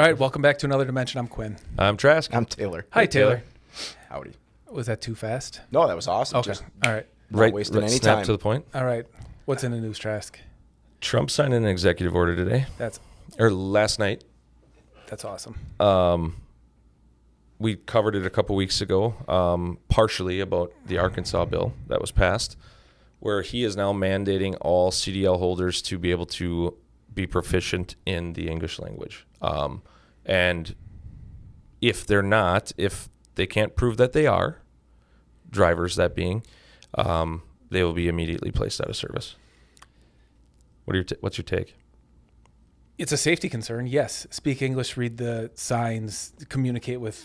All right, welcome back to Another Dimension. I'm Quinn. I'm Trask. I'm Taylor. Hi, Taylor. Howdy. Was that too fast? No, that was awesome. Okay. Just All right. not wasting any snap time. to the point. All right. What's in the news, Trask? Trump signed an executive order today, or last night. That's awesome. We covered it a couple weeks ago, partially about the Arkansas bill that was passed, where he is now mandating all CDL holders to be able to be proficient in the English language. And if they're not, if they can't prove that they are, drivers that being, they will be immediately placed out of service. What's your take? It's a safety concern, yes. Speak English, read the signs, communicate with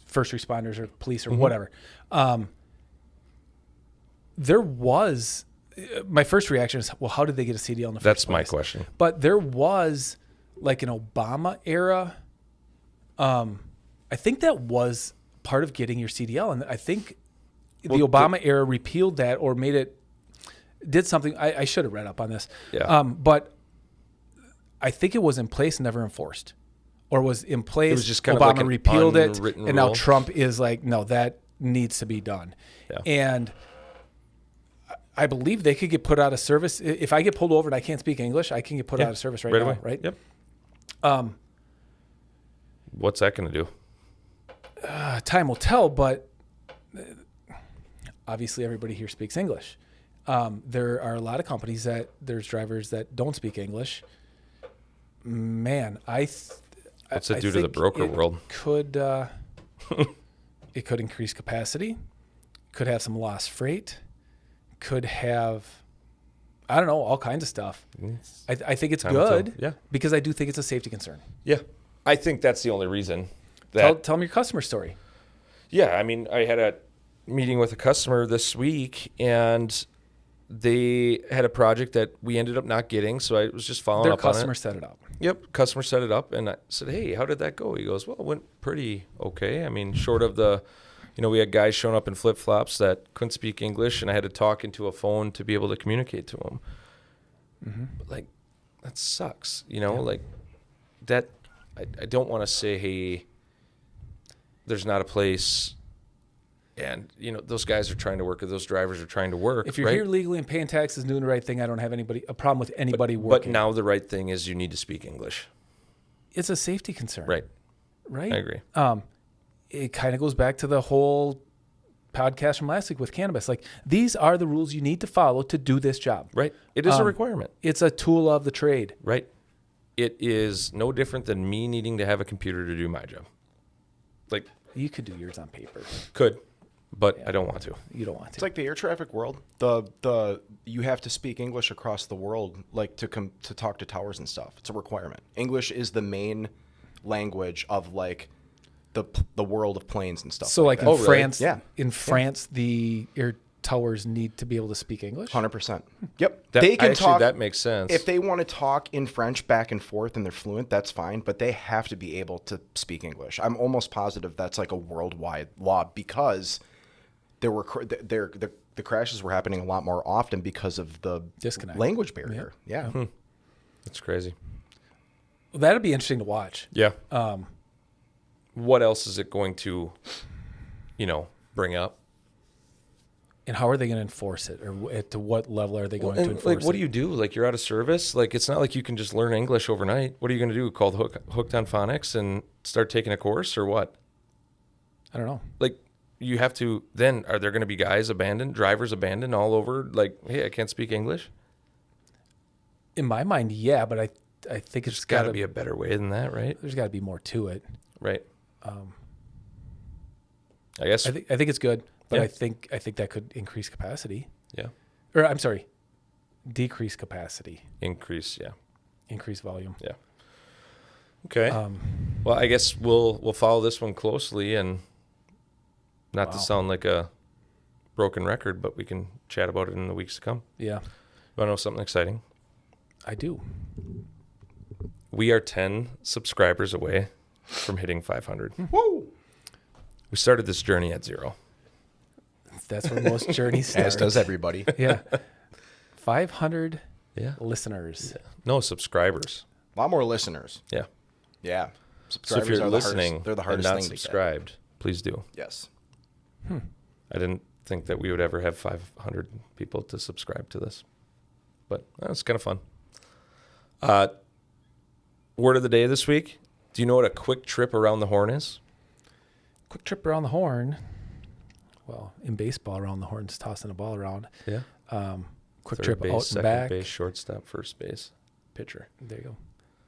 first responders or police or whatever. There was, my first reaction is, well, how did they get a CDL in the first place? That's my question. But there was like an Obama era, I think that was part of getting your CDL. And I think the Obama era repealed that or made it, did something. I should have read up on this. Yeah. But I think it was in place, never enforced, or was in place. It was just kind Obama of like repealed it, unwritten and now rule. Trump is like, no, that needs to be done. Yeah. And I believe they could get put out of service if I get pulled over and I can't speak English. I can get put out of service right now, away. right? Yep. What's that going to do? Time will tell, but obviously everybody here speaks English. There are a lot of companies that there's drivers that don't speak English. Man, What's it do to the broker world? Could it could increase capacity? Could have some lost freight? Could have, I don't know, all kinds of stuff. I think it's good. Yeah. Because I do think it's a safety concern. Yeah. I think that's the only reason. Tell me your customer story. Yeah, I mean, I had a meeting with a customer this week, and they had a project that we ended up not getting, so I was just following up on it. Their customer set it up. Yep, customer set it up, and I said, hey, how did that go? He goes, well, it went pretty okay. I mean, short of the, we had guys showing up in flip-flops that couldn't speak English, and I had to talk into a phone to be able to communicate to them. But, like, that sucks, like that. I don't want to say, hey, there's not a place, and those guys are trying to work, or those drivers are trying to work. If you're here legally and paying taxes, doing the right thing, I don't have a problem with anybody working. But now the right thing is you need to speak English. It's a safety concern. Right. I agree. It kind of goes back to the whole podcast from last week with cannabis. Like, these are the rules you need to follow to do this job. Right. It is a requirement. It's a tool of the trade. Right. It is no different than me needing to have a computer to do my job. Like, you could do yours on paper. Could, but I don't want to. You don't want to. It's like the air traffic world. You have to speak English across the world, like to talk to towers and stuff. It's a requirement. English is the main language of like the world of planes and stuff. So like in that. France, really? in France, the air towers need to be able to speak English. 100%. Yep. That, they can actually, talk. that makes sense. If they want to talk in French back and forth and they're fluent, that's fine. But they have to be able to speak English. I'm almost positive that's like a worldwide law because the crashes were happening a lot more often because of the Disconnect. language barrier. Yeah. That's crazy. Well, that'd be interesting to watch. Yeah. What else is it going to, bring up? And how are they going to enforce it, or to what level are they going to enforce like, it? what do you do? Like, you're out of service. Like, it's not like you can just learn English overnight. What are you going to do? Call Hooked on Phonics and start taking a course, or what? I don't know. Like, you have to. Then are there going to be drivers abandoned all over? Like, hey, I can't speak English. In my mind, yeah, but I think it's got to be a better way than that, right? There's got to be more to it. Right. I guess. I think it's good, but Yeah. I think that could increase capacity. Yeah. Or I'm sorry, decrease capacity, Increase. Yeah. increase volume. Yeah. Okay. Well, I guess we'll follow this one closely, and not to sound like a broken record, but we can chat about it in the weeks to come. Yeah, Want to know something exciting? I do. We are 10 subscribers away from hitting 500. Woo! We started this journey at 0. That's where most journeys start. As does everybody. Yeah. 500 Yeah. listeners. No subscribers. A lot more listeners. Yeah. Yeah. Subscribers So if you're are listening they're the and hardest not thing to subscribed, please do. get. Yes. I didn't think that we would ever have 500 people to subscribe to this, but it's kind of fun. Word of the day this week. Do you know what a quick trip around the horn is? Quick trip around the horn. Well, in baseball, around the horn's tossing a ball around. Yeah. Quick Third trip base, out and second back. base, shortstop, first base, pitcher. There you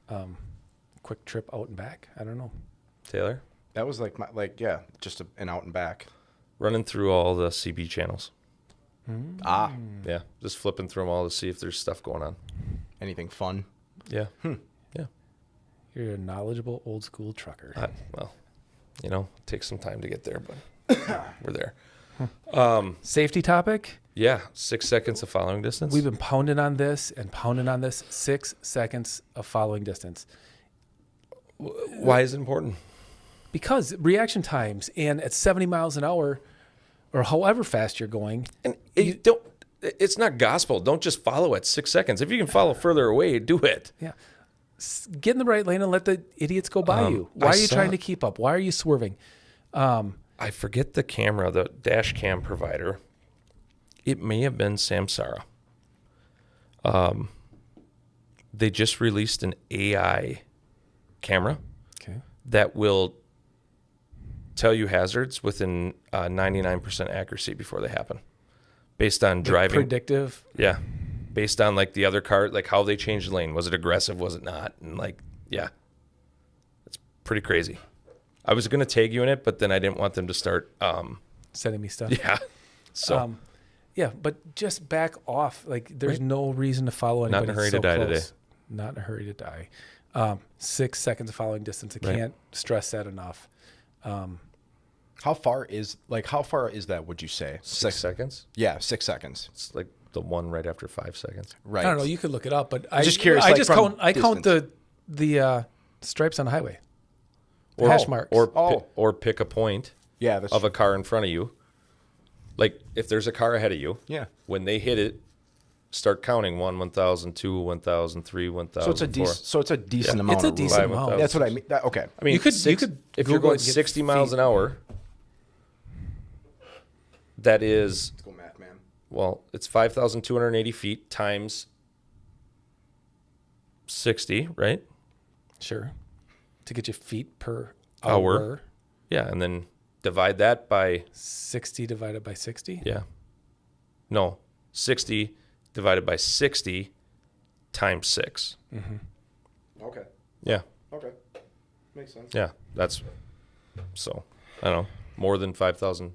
go. Quick trip out and back. I don't know. Taylor? That was just an out and back. Running through all the CB channels. Ah, Yeah. Just flipping through them all to see if there's stuff going on. anything fun? Yeah. Yeah. You're a knowledgeable old school trucker. Well, it takes some time to get there, but we're there. Safety topic. Yeah. 6 seconds of following distance. We've been pounding on this and pounding on this. 6 seconds of following distance. Why is it important? Because reaction times, and at 70 miles an hour or however fast you're going, And it's not gospel. Don't just follow at 6 seconds. If you can follow further away, do it. yeah, get in the right lane and let the idiots go by you. Why I are you saw- trying to keep up? Why are you swerving? I forget the camera, the dash cam provider. It may have been Samsara. They just released an AI camera Okay. that will tell you hazards within 99% accuracy before they happen, based on driving. Predictive. Yeah, based on like the other car, like how they changed the lane. Was it aggressive? Was it not? And yeah, it's pretty crazy. I was going to tag you in it, but then I didn't want them to start. Sending me stuff. Yeah. So Yeah, but just back off. Like, there's no reason to follow Not anybody. in a hurry so to die close. today. Not in a hurry to die. 6 seconds of following distance. I Right. can't stress that enough. How far is that? Would you say 6 seconds. Yeah, 6 seconds. It's like the one right after 5 seconds. Right. I don't know. You could look it up, but I just curious, I like, just from count the stripes on the highway. The hash marks. Or pick a point Yeah, that's of a car in front of you. Like if there's a car ahead of you, yeah. when they hit it, start counting 1, 1,000, 2, 1,000, 3, 1,000. So it's a decent amount. It's a of decent room. amount. That's what I mean. Okay. I mean, You could if Google you're going it and get 60 miles feet. an hour, that is, Let's go, math man. well, it's 5,280 feet times 60, right? Sure. To get you feet per Hour. hour. Yeah, and then divide that by 60 divided by 60. Yeah. No, 60 divided by 60 times 6. Okay. Yeah. Okay. Makes sense. Yeah. That's so, I don't know, more than 5,000.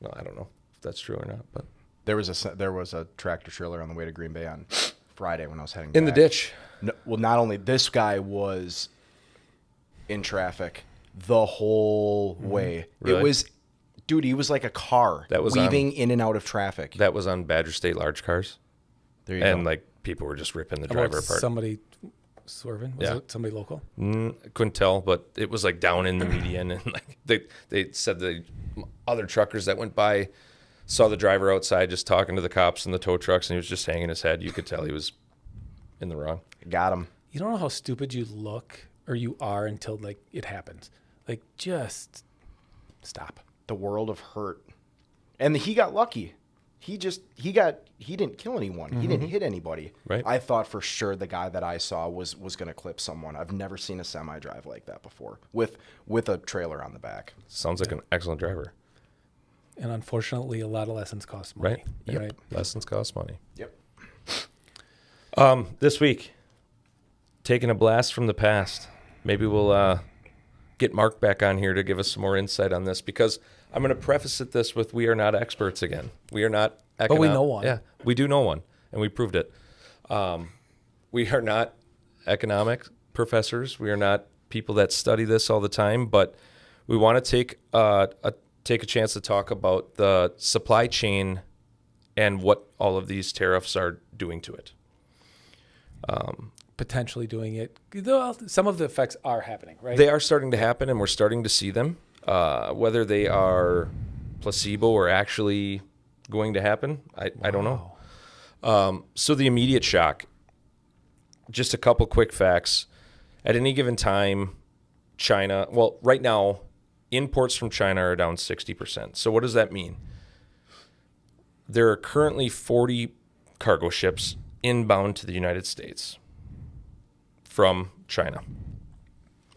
No, I don't know if that's true or not, but There was a tractor trailer on the way to Green Bay on Friday when I was heading in the back. ditch. No, well, not only this guy was in traffic the whole way. Really? It was, dude, he was like a car That was weaving in and out of traffic. That was on Badger State large cars. There you And go. like people were just ripping the About driver apart. somebody swerving. Was Yeah. it somebody local? Couldn't tell, but it was like down in the median, and like they said the other truckers that went by saw the driver outside just talking to the cops and the tow trucks, and he was just hanging his head. You could tell he was in the wrong. Got him. You don't know how stupid you look or you are until like it happens. Like, just stop. The world of hurt. And he got lucky. He didn't kill anyone. He didn't hit anybody. Right. I thought for sure the guy that I saw was going to clip someone. I've never seen a semi drive like that before with a trailer on the back. Sounds like an excellent driver. And unfortunately, a lot of lessons cost money. Right? Yep. Right. Lessons cost money. Yep. This week, taking a blast from the past. Maybe we'll get Mark back on here to give us some more insight on this, because I'm going to preface this with we are not experts again. We are not. But we know one. Yeah, we do know one, and we proved it. We are not economic professors. We are not people that study this all the time, but we want to take a chance to talk about the supply chain and what all of these tariffs are doing to it. Potentially doing it. Well, some of the effects are happening, right? They are starting to happen, and we're starting to see them. Whether they are placebo or actually going to happen, I don't know. So the immediate shock, just a couple quick facts. At any given time, China, well, right now, imports from China are down 60%. So what does that mean? There are currently 40 cargo ships inbound to the United States from China.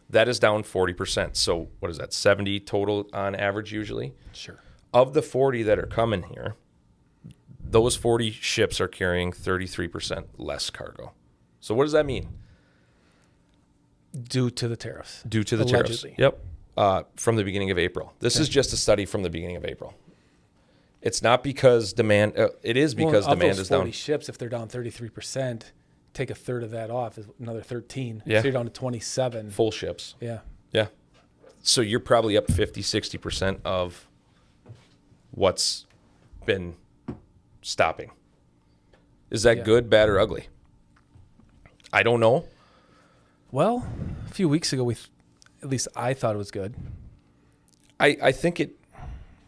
That is down 40%. So what is that, 70 total on average usually? Sure. Of the 40 that are coming here, those 40 ships are carrying 33% less cargo. So what does that mean? Due to the tariffs. Due to the Allegedly. tariffs. Yep. From the beginning of April. This is just a study from the beginning of April. It's not because demand, it is because demand those is 40 down. ships, if they're down 33%, take a third of that off, is another 13. Yeah. So you're down to 27. Full ships. Yeah. Yeah. So you're probably up 50, 60% of what's been stopping. Is that good, bad, or ugly? I don't know. Well, a few weeks ago, at least I thought it was good. I think it,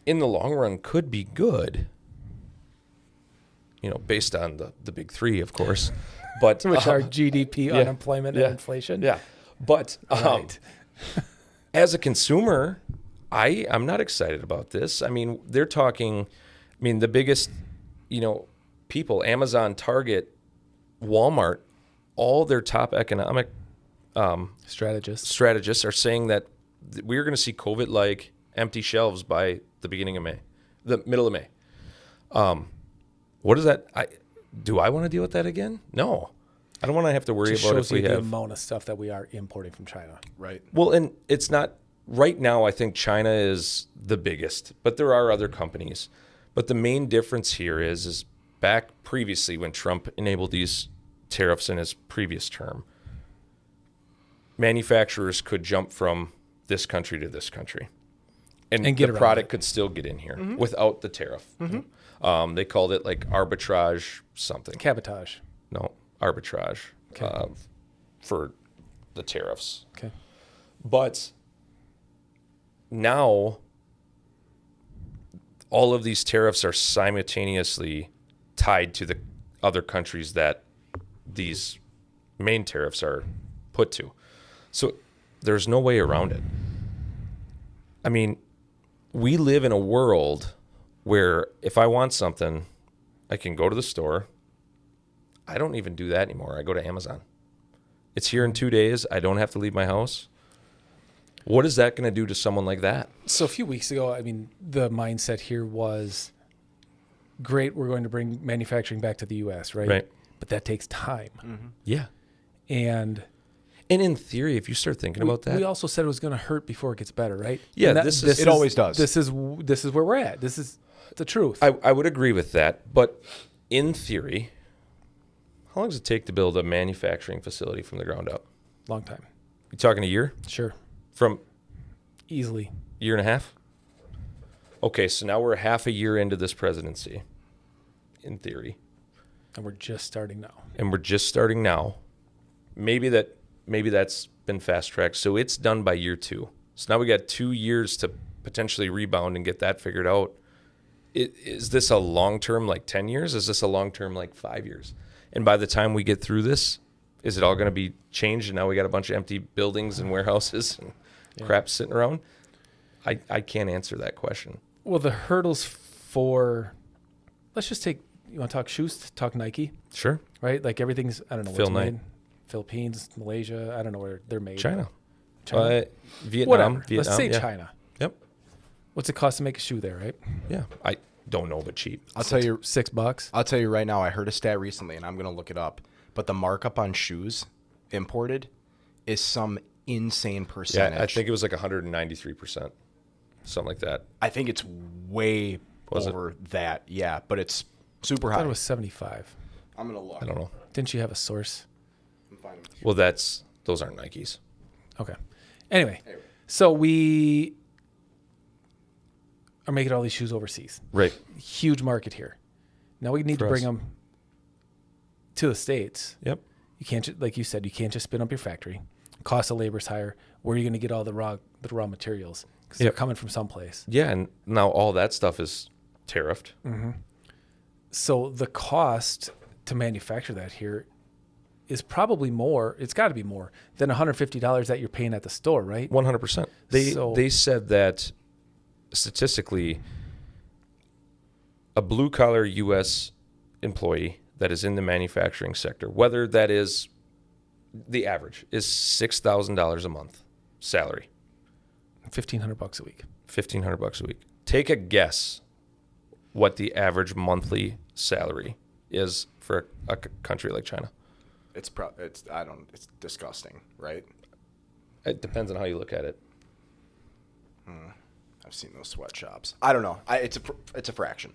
in the long run, could be good. Based on the big three, of course. But Which are GDP, unemployment, and inflation. Yeah. But Right. as a consumer, I'm not excited about this. I mean, they're talking, the biggest, people, Amazon, Target, Walmart, all their top economic strategists are saying that we're going to see COVID-like empty shelves by the beginning of May, the middle of May. What is that? Do I want to deal with that again? No. I don't want to have to worry Just about shows if we you the have. amount of stuff that we are importing from China. Right. Well, and it's not right now. I think China is the biggest, but there are other companies. But the main difference here is back previously when Trump enabled these tariffs in his previous term, manufacturers could jump from this country to this country, and get the around product it. could still get in here without the tariff. They called it like arbitrage something. Cabotage. No, arbitrage Okay. for the tariffs. Okay. But now all of these tariffs are simultaneously tied to the other countries that these main tariffs are put to. So there's no way around it. I mean, we live in a world where if I want something, I can go to the store. I don't even do that anymore. I go to Amazon. It's here in 2 days. I don't have to leave my house. What is that going to do to someone like that? So a few weeks ago, the mindset here was, great, we're going to bring manufacturing back to the U.S., right? Right. But that takes time. Yeah. And in theory, if you start thinking about that, we also said it was going to hurt before it gets better, right? Yeah, And it always does. This is where we're at. This is the truth. I would agree with that. But in theory, how long does it take to build a manufacturing facility from the ground up? Long time. You talking a year? Sure. From Easily. year and a half? Okay, so now we're half a year into this presidency, in theory. And we're just starting now. And we're just starting now. Maybe that's been fast tracked. So it's done by year 2. So now we got 2 years to potentially rebound and get that figured out. Is this a long term, like 10 years? Is this a long term, like 5 years? And by the time we get through this, is it all going to be changed? And now we got a bunch of empty buildings and warehouses and crap sitting around? I can't answer that question. Well, the hurdles for, let's just take, you want to talk shoes, talk Nike, Sure. right? Like everything's, I don't know where Phil it's Knight. made. Philippines, Malaysia, I don't know where they're made. China. China? Vietnam. Whatever. Let's say yeah. China. Yep. What's it cost to make a shoe there, right? Yeah. I don't know, but cheap. I'll tell you $6. I'll tell you right now, I heard a stat recently, and I'm going to look it up, but the markup on shoes imported is some insane percentage. Yeah, I think it was like 193%. Something like that. I think it's way Was it? over that. Yeah, but it's super I high. thought it was 75. I'm going to look. I don't know. Didn't you have a source? I'm finding- Well, those aren't Nikes. Okay. Anyway, so we are making all these shoes overseas. Right. Huge market here. Now we need For to bring us. them to the States. Yep. You can't, like you said, you can't just spin up your factory. Cost of labor is higher. Where are you going to get all the raw materials? Because they're Yep. coming from someplace. Yeah, and now all that stuff is tariffed. So the cost to manufacture that here is probably more. It's got to be more than $150 that you're paying at the store, right? 100%. They said that statistically, a blue-collar U.S. employee that is in the manufacturing sector, whether that is the average, is $6,000 a month salary. $1,500 a week. $1,500 a week. Take a guess what the average monthly salary is for a country like China. It's disgusting, right? It depends on how you look at it. I've seen those sweatshops. I don't know. It's a fraction.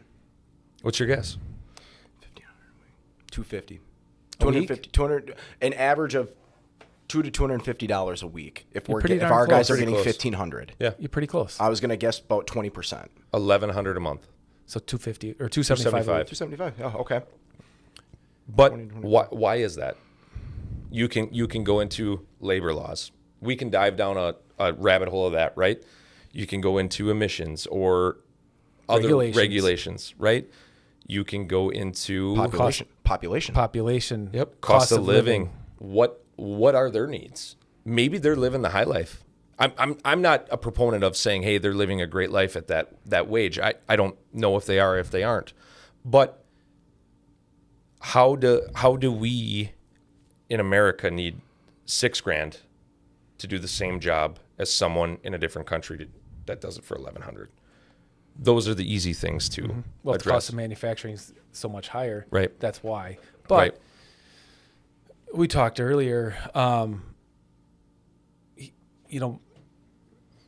What's your guess? 250. A week? 200, an average of $200 to $250 a week. If You're we're pretty if darn our guys close. are getting Pretty close. $1,500. Yeah. You're pretty close. I was gonna guess about 20%. $1,100 a month. So 250 or 275. 275. 275. Oh, okay. But 20, why is that? You can go into labor laws. We can dive down a rabbit hole of that, right? You can go into emissions or other regulations, right? You can go into Population. Yep. Cost of living. What are their needs? Maybe they're living the high life. I'm not a proponent of saying, hey, they're living a great life at that wage. I don't know if they are, if they aren't. But how do we in America need $6,000 to do the same job as someone in a different country that does it for $1,100? Those are the easy things to Well, address. the cost of manufacturing is so much higher. Right. That's why. But Right. we talked earlier,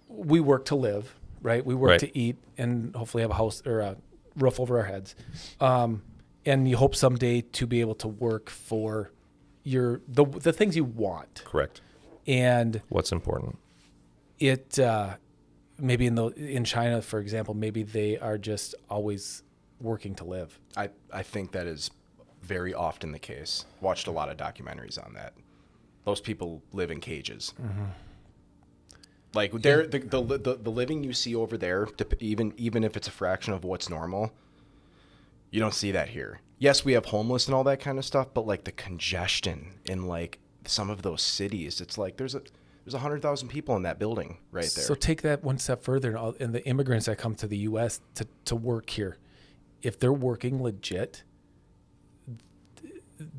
we work to live, right? We work Right. to eat and hopefully have a house or a roof over our heads. And you hope someday to be able to work for the things you want. Correct. And What's important? it maybe in China, for example, maybe they are just always working to live. I think that is very often the case. Watched a lot of documentaries on that. Those people live in cages. Like the living you see over there, even if it's a fraction of what's normal, you don't see that here. Yes, we have homeless and all that kind of stuff, but like the congestion in like some of those cities, it's like there's 100,000 people in that building right there. So take that one step further, and the immigrants that come to the U.S. to work here, if they're working legit,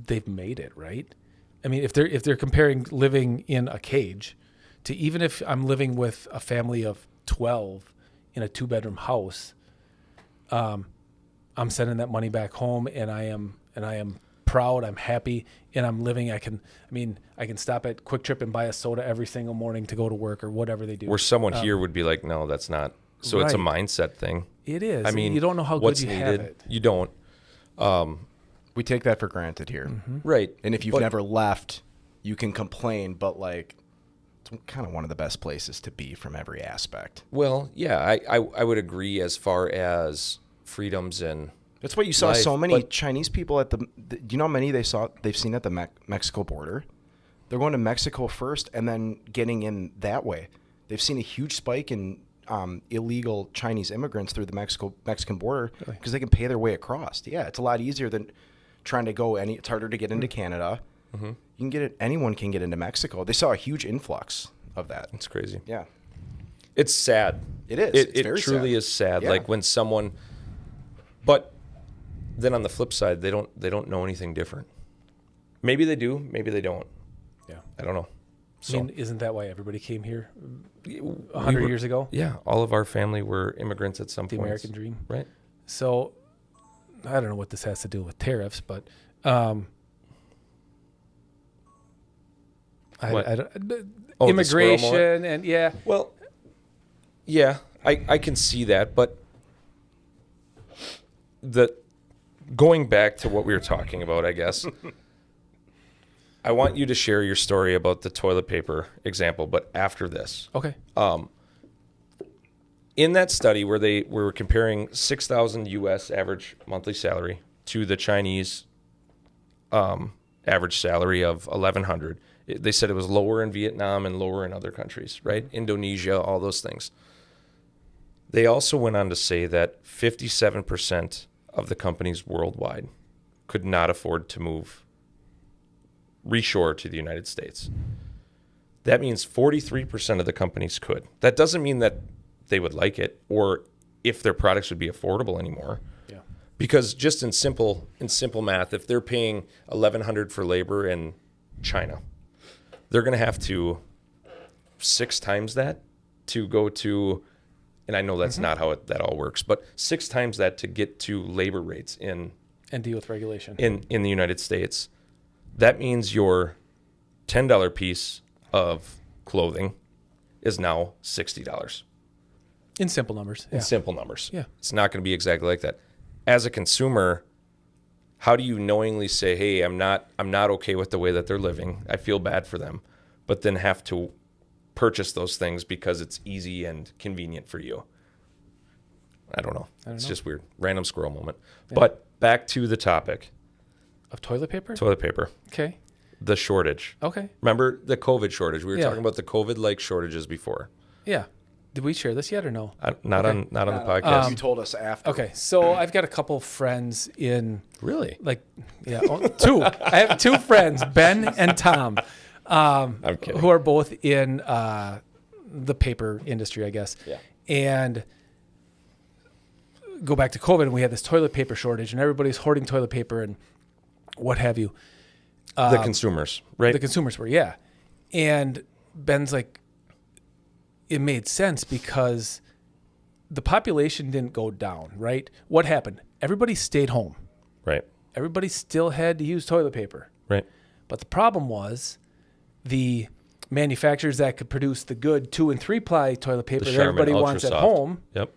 they've made it, right? I mean, if they're comparing living in a cage to even if I'm living with a family of 12 in a 2-bedroom house, I'm sending that money back home, and I am proud, I'm happy, and I'm living. I can stop at Quick Trip and buy a soda every single morning to go to work or whatever they do. Where someone here would be like, no, that's not. So it's a Right. mindset thing. It is. I mean, you don't know how what's good you needed. have it. You don't. We take that for granted here. Right. And if you've never left, you can complain, but like it's kind of one of the best places to be from every aspect. Well, yeah, I would agree as far as freedoms and That's why you saw life, so many but- Chinese people do you know how many they've seen at the Mexico border? They're going to Mexico first and then getting in that way. They've seen a huge spike in illegal Chinese immigrants through the Mexican border because they can pay their way across. Yeah, it's a lot easier than trying to go it's harder to get into Canada. You can get it. Anyone can get into Mexico. They saw a huge influx of that. it's crazy. Yeah, It's sad. it is. It It's very truly sad. is sad. Yeah. Like when someone, but then on the flip side, they don't know anything different. Maybe they do. Maybe they don't. Yeah. I don't know. I So mean, isn't that why everybody came here we 100 were- years ago? Yeah, all of our family were immigrants at some The point. American dream. Right. So I don't know what this has to do with tariffs, but What? I don't, Oh, the squirrel moment? immigration and yeah. Well, yeah, I can see that, but going back to what we were talking about, I guess, I want you to share your story about the toilet paper example, but after this. Okay. In that study where they were comparing 6,000 U.S. average monthly salary to the Chinese average salary of 1,100, they said it was lower in Vietnam and lower in other countries, right? Indonesia, all those things. They also went on to say that 57% of the companies worldwide could not afford to move reshore to the United States. That means 43% of the companies could. That doesn't mean that they would like it or if their products would be affordable anymore. Yeah. Because just in simple math, if they're paying $1,100 for labor in China, they're going to have to 6 times that to go to, and I know that's not how that all works, but 6 times that to get to labor rates and deal with regulation in the United States. That means your $10 piece of clothing is now $60. in simple numbers. In simple numbers. Yeah. It's not going to be exactly like that. As a consumer, how do you knowingly say, hey, I'm not okay with the way that they're living. I feel bad for them, but then have to purchase those things because it's easy and convenient for you? I don't know. It's just weird. Random squirrel moment. Yeah. But back to the topic. Of toilet paper? Toilet paper. Okay. The shortage. Okay. Remember the COVID shortage? We were talking about the COVID-like shortages before. Yeah. Did we share this yet or no? Not on the podcast. You told us after. Okay. So I've got a couple friends in... Really? Like, yeah, 2. I have 2 friends, Ben and Tom, I'm kidding. who are both in the paper industry, I guess. Yeah. And go back to COVID, and we had this toilet paper shortage, and everybody's hoarding toilet paper and what have you. The consumers, right? The consumers were, yeah. And Ben's like, it made sense because the population didn't go down, right? What happened? Everybody stayed home. Right. Everybody still had to use toilet paper. Right. But the problem was the manufacturers that could produce the good 2 and 3 ply toilet paper that everybody wants at home, Yep.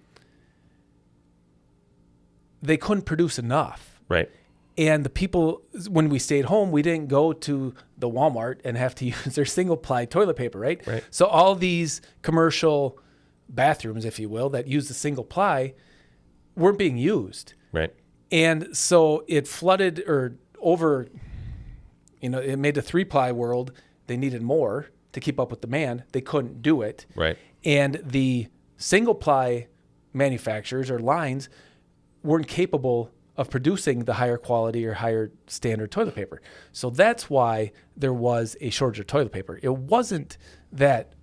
they couldn't produce enough. Right. And the people, when we stayed home, we didn't go to the Walmart and have to use their single ply toilet paper, right? Right. So all these commercial bathrooms, if you will, that use the single ply weren't being used. Right. And so it flooded or over, it made the 3 ply world. They needed more to keep up with demand. They couldn't do it. Right. And the single ply manufacturers or lines weren't capable of producing the higher quality or higher standard toilet paper. So that's why there was a shortage of toilet paper. It wasn't that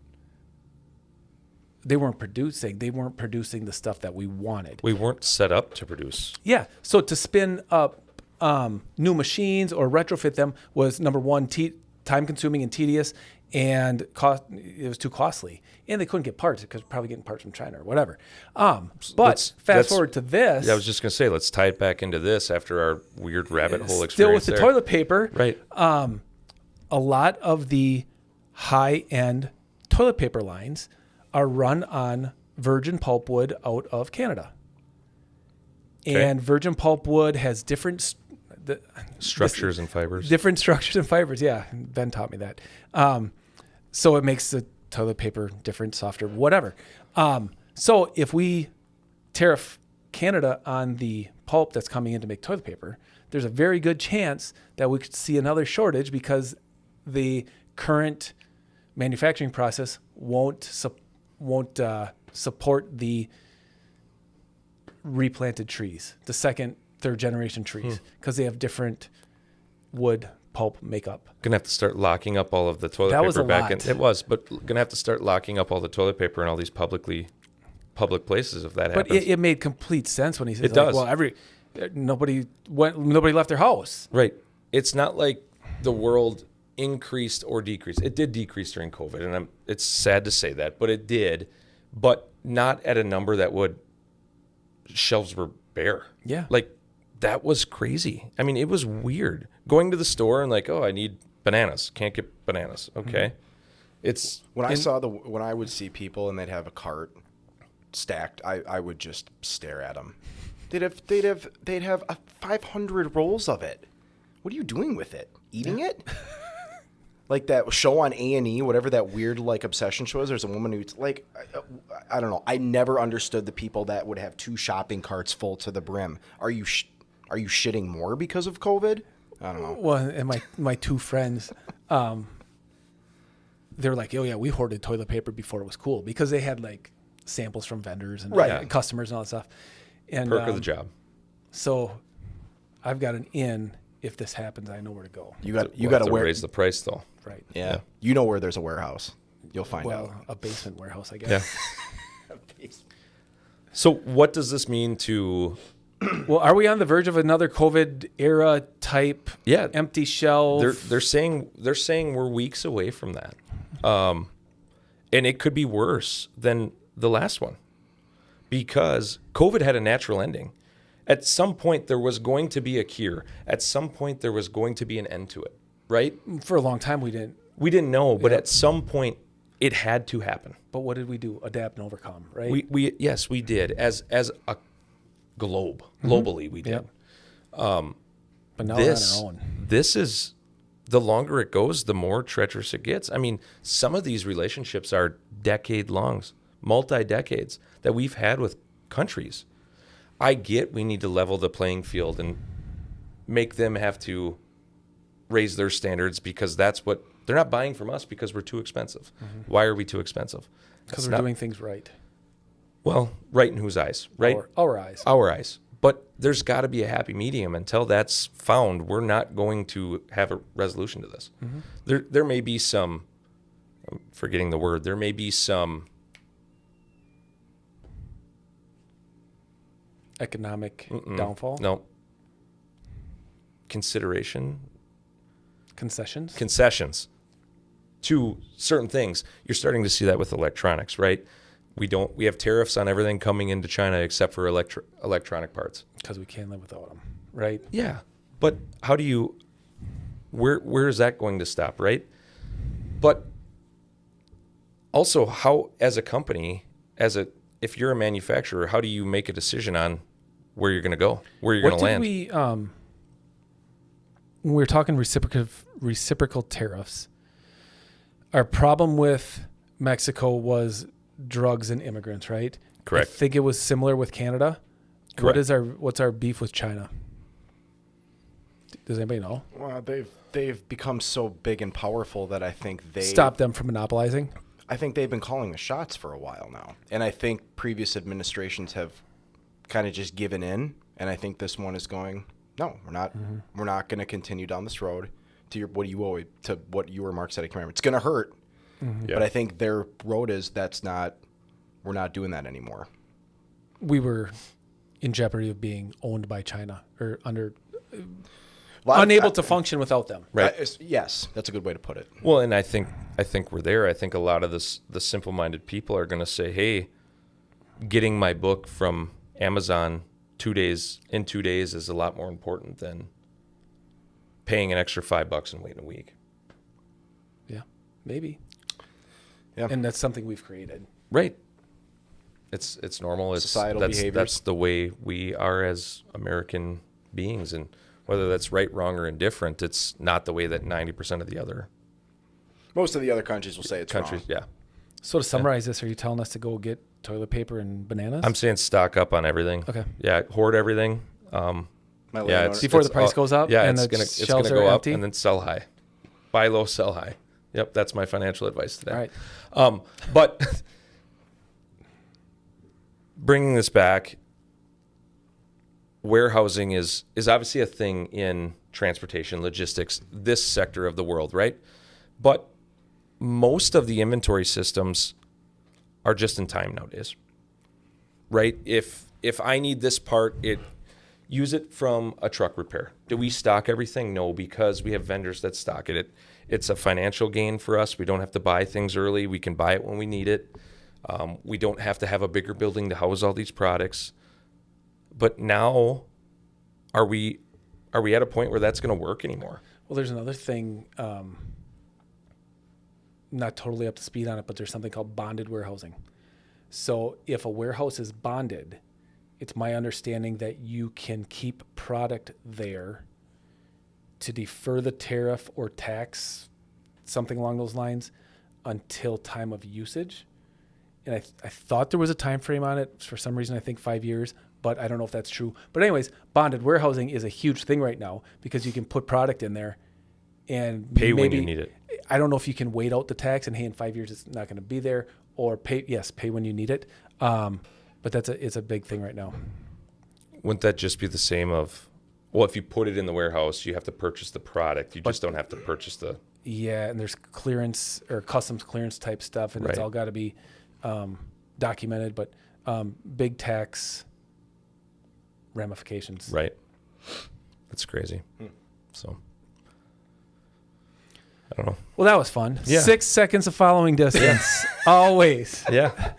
they weren't producing the stuff that we wanted. We weren't set up to produce. Yeah. So to spin up new machines or retrofit them was, number one, time consuming and tedious, and it was too costly. And they couldn't get parts because probably getting parts from China or whatever. But fast forward to this. Yeah, I was just going to say, let's tie it back into this after our weird rabbit hole experience. Still with the toilet paper. Right. A lot of the high-end toilet paper lines are run on virgin pulpwood out of Canada. Okay. And virgin pulpwood has different structures and fibers. Different structures and fibers, yeah. Ben taught me that. So it makes the toilet paper different, softer, whatever. So if we tariff Canada on the pulp that's coming in to make toilet paper, there's a very good chance that we could see another shortage because the current manufacturing process won't support the replanted trees, the second, third generation trees, because they have different wood pulp makeup. Gonna have to start locking up all of the toilet That paper was a back lot. in. It was, but gonna have to start locking up all the toilet paper in all these public places if that But happens. it made complete sense when he says, It does. well, nobody left their house. Right. It's not like the world increased or decreased. It did decrease during COVID, and it's sad to say that, but it did, but not at a number that shelves were bare. Yeah. Like, that was crazy. I mean, it was weird. Going to the store and like, oh, I need bananas. Can't get bananas. Okay. Mm-hmm. It's when I would see people and they'd have a cart stacked, I would just stare at them. They'd have 500 rolls of it. What are you doing with it? Eating it? Like that show on A&E, whatever that weird like obsession show is. There's a woman who's like, I don't know. I never understood the people that would have 2 shopping carts full to the brim. Are you shitting more because of COVID? I don't know. Well, and my 2 friends, they were like, oh yeah, we hoarded toilet paper before it was cool because they had like samples from vendors and customers and all that stuff. And perk of the job. So I've got an in if this happens, I know where to go. You got We'll have to raise the price though. Right. Yeah. You know where there's a warehouse. You'll find out. Well, a basement warehouse, I guess. Yeah. So what does this mean to? Well, are we on the verge of another COVID era type empty shelf? They're saying we're weeks away from that, and it could be worse than the last one, because COVID had a natural ending. At some point, there was going to be a cure. At some point, there was going to be an end to it. Right? For a long time, we didn't. We didn't know, but at some point, it had to happen. But what did we do? Adapt and overcome, right? We did as a globe. Globally, we did. Yep. But now we're on our own. This is, the longer it goes, the more treacherous it gets. I mean, some of these relationships are decade-longs, multi-decades that we've had with countries. I get we need to level the playing field and make them have to raise their standards, because that's what they're not buying from us, because we're too expensive. Mm-hmm. Why are we too expensive? Because we're doing things right. Well, right in whose eyes? Right? Our eyes. Our eyes. But there's got to be a happy medium. Until that's found, we're not going to have a resolution to this. Mm-hmm. There may be some, I'm forgetting the word, there may be some economic downfall? No. Concessions to certain things. You're starting to see that with electronics, right? We have tariffs on everything coming into China except for electronic parts. Because we can't live without them, right? Yeah. But how do you, where is that going to stop, right? But also, how, as a company, if you're a manufacturer, how do you make a decision on where you're going to go, where you're going to land? When we were talking reciprocal tariffs, our problem with Mexico was drugs and immigrants, right? Correct. I think it was similar with Canada. Correct. What's our beef with China? Does anybody know? Well, they've become so big and powerful that I think they stop them from monopolizing. I think they've been calling the shots for a while now, and I think previous administrations have kind of just given in, and I think this one is going, no, we're not. Mm-hmm. We're not going to continue down this road. To what you or Mark said, I can't remember. It's going to hurt, but I think their road is we're not doing that anymore. We were in jeopardy of being owned by China or unable to function without them. Right. Yes, that's a good way to put it. Well, and I think we're there. I think a lot of the simple-minded people are going to say, hey, getting my book from Amazon 2 days is a lot more important than paying an extra $5 and waiting a week. Yeah, maybe. Yeah. And that's something we've created. Right. It's normal. It's societal behaviors. That's the way we are as American beings, and whether that's right, wrong, or indifferent, it's not the way that 90% of the other most of the other countries will say it's countries. Wrong. Yeah. So to summarize this, are you telling us to go get toilet paper and bananas? I'm saying stock up on everything. Okay. Yeah, hoard everything. Before the price goes up. Yeah, and it's gonna go up and then sell high. Buy low, sell high. Yep, that's my financial advice today. All right. But bringing this back, warehousing is obviously a thing in transportation, logistics, this sector of the world, right? But most of the inventory systems are just in time nowadays, right? If I need this part, use it from a truck repair. Do we stock everything? No, because we have vendors that stock it. It's a financial gain for us. We don't have to buy things early. We can buy it when we need it. We don't have to have a bigger building to house all these products. But now, are we at a point where that's going to work anymore? Well, there's another thing, not totally up to speed on it, but there's something called bonded warehousing. So if a warehouse is bonded, it's my understanding that you can keep product there to defer the tariff or tax, something along those lines, until time of usage. And I thought there was a time frame on it. For some reason, I think 5 years, but I don't know if that's true. But anyways, bonded warehousing is a huge thing right now because you can put product in there and pay when you need it. I don't know if you can wait out the tax and, hey, in 5 years it's not going to be there, or pay when you need it. But it's a big thing right now. Wouldn't that just be the same of Well, if you put it in the warehouse, you have to purchase the product. You just don't have to purchase the. Yeah, and there's clearance or customs clearance type stuff, and it's Right. all got to be documented. But big tax ramifications. Right. That's crazy. So. I don't know. Well, that was fun. Yeah. 6 seconds of following distance. Always. Yeah.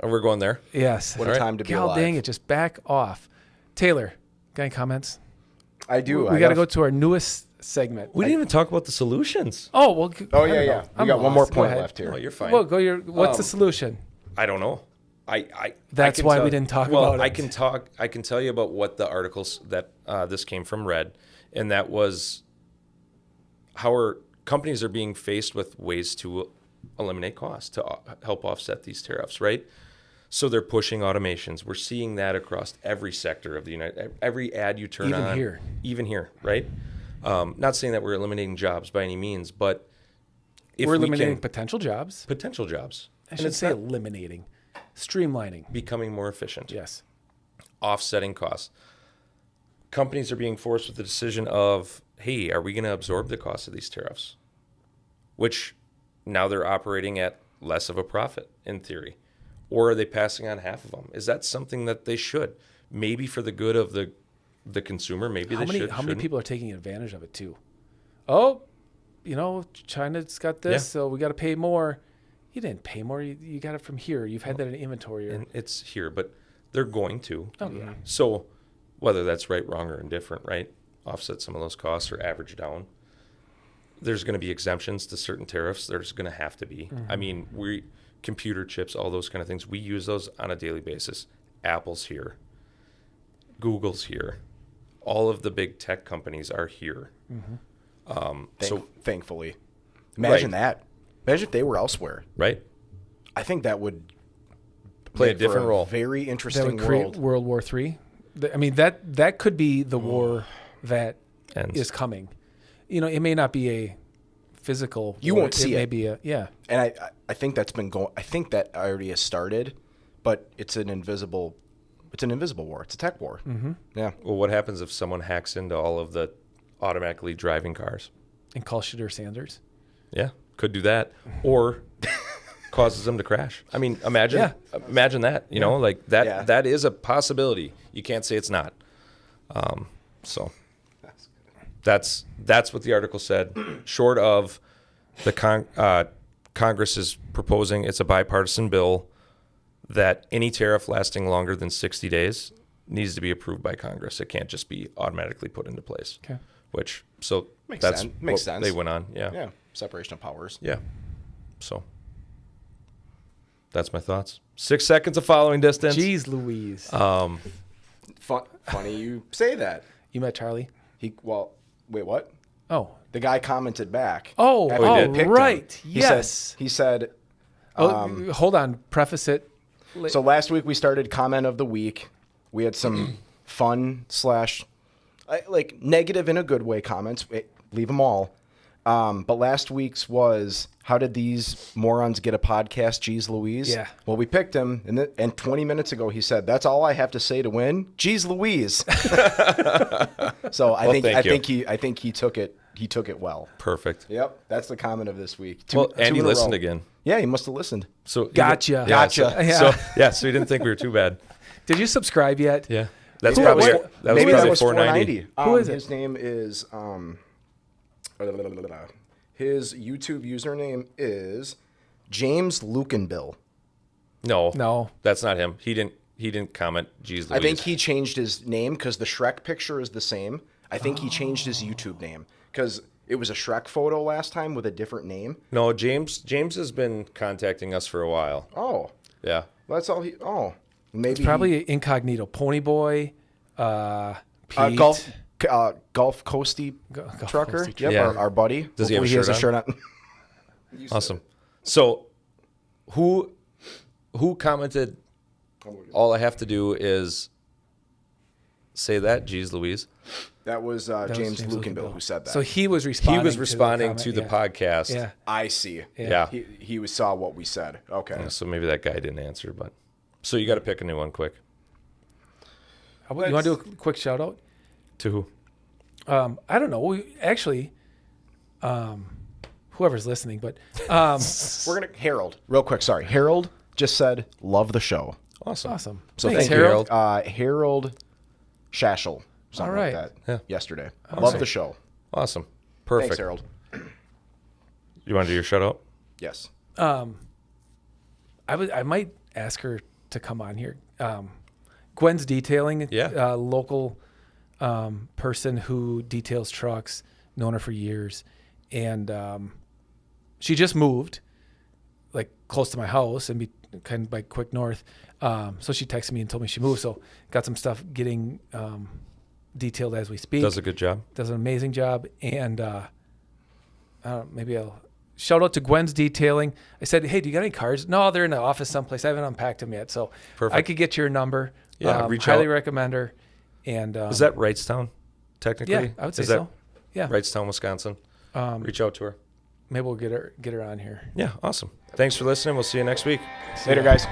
Oh, we're going there. Yes. What a Right. time to be God alive. dang it, just back off. Taylor, got any comments? I do. We got to go to our newest segment. We didn't even talk about the solutions. Oh, well. Oh, I yeah, don't yeah. know. We I'm got one more lost. Go point ahead. left here. Oh, you're fine. Well, what's the solution? I don't know. I That's can why we didn't talk about it. I can tell you about what the articles that this came from read, and that was how our companies are being faced with ways to eliminate costs to help offset these tariffs, right? So they're pushing automations. We're seeing that across every sector of the every ad you turn on. Even here, right? Not saying that we're eliminating jobs by any means, but if We're eliminating we can, potential jobs. potential jobs. I should say eliminating. Streamlining. Becoming more efficient. Yes. Offsetting costs. Companies are being forced with the decision of, hey, are we going to absorb the cost of these tariffs? Which now they're operating at less of a profit in theory. Or are they passing on half of them? Is that something that they should? Maybe for the good of the consumer, maybe How many shouldn't. people are taking advantage of it too? Oh, China's got this, Yeah. so we got to pay more. You didn't pay more. You got it from here. You've had that in inventory. And it's here, but they're going to. Oh, yeah. So whether that's right, wrong, or indifferent, right? Offset some of those costs or average down. There's going to be exemptions to certain tariffs. There's going to have to be. I mean, computer chips, all those kind of things, we use those on a daily basis. Apple's here. Google's here. All of the big tech companies are here. Thankfully. Imagine Right. that. Imagine if they were elsewhere. Right? I think that would Play a make for different role. Very That interesting would create world. World War III. I mean, that could be the war that Ends. is coming. It may not be a physical. You war. won't see May it. be a And I think that's been going. I think that already has started, but it's an invisible war. It's a tech war. Mm-hmm. Yeah. Well, what happens if someone hacks into all of the automatically driving cars? And call Shadur Sanders. Yeah, could do that, or causes them to crash. I mean, imagine that. You know, like that. Yeah. That is a possibility. You can't say it's not. So that's what the article said. Short of the Congress is proposing, it's a bipartisan bill that any tariff lasting longer than 60 days needs to be approved by Congress. It can't just be automatically put into place. Okay. Makes That's sense. Makes what sense. they went on. Yeah. Yeah. Separation of powers. Yeah. So that's my thoughts. 6 seconds of following distance. Jeez Louise. Funny you say that. You met Charlie? Wait, what? Oh. The guy commented back. Oh, after we picked him. right. He Yes. said, he said Hold on. Preface it. so last week we started comment of the week. We had some fun / like negative in a good way comments. Leave them all. But last week's was, how did these morons get a podcast? Jeez Louise. Yeah. Well, we picked him, and 20 minutes ago he said, "That's all I have to say to win." Jeez Louise. So I think he took it. He took it well. Perfect. Yep, that's the comment of this week. Well, two and he in a listened row. again. Yeah, he must have listened. So Gotcha. Gotcha. Yeah. So he didn't think we were too bad. Did you subscribe yet? Yeah. That's Maybe probably that was, that was maybe probably that was 490. $4.90. Who is it? His name is his YouTube username is James Lukenbill. No, that's not him. He didn't comment. Jeez Louise. I think he changed his name because the Shrek picture is the same. I think he changed his YouTube name because it was a Shrek photo last time with a different name. No, James has been contacting us for a while. Oh, Yeah. that's all he. Oh, maybe It's probably incognito. Pony Boy, Pete. Gulf Coasty Gulf trucker. Coasty Yep, Yeah. our buddy. Does he have a Hopefully shirt on? Awesome. So who commented? All I have to do is say that. Jeez Louise. That was James Lukenbill who said that. So he was responding. He was responding to the comment, podcast. Yeah. I see. Yeah. He saw what we said. Okay. Yeah, so maybe that guy didn't answer, but so you got to pick a new one quick. You want to do a quick shout out? To who? I don't know. We actually, whoever's listening, but We're gonna Harold real quick. Sorry, Harold just said love the show. awesome. So Thanks, thank you, Harold. Harold Shashel, something All right. like that. Yeah. Yesterday, Awesome. love the show. Awesome. Perfect. Thanks, Harold. You want to do your shout out? Yes. I might ask her to come on here. Gwen's detailing, Yeah. local person who details trucks, known her for years, and she just moved, like close to my house and be kind of by Quick North. So she texted me and told me she moved. So got some stuff getting detailed as we speak. Does a good job. Does an amazing job, and maybe I'll shout out to Gwen's Detailing. I said, hey, do you got any cards? No, they're in the office someplace. I haven't unpacked them yet, so Perfect. I could get your number. Yeah, reach highly out. recommend her. And Is that Wrightstown, technically? yeah, I would say Is that so. Yeah, Wrightstown, Wisconsin. Reach out to her. maybe we'll get her on here. Yeah, awesome. Thanks for listening. We'll see you next week. Later, guys.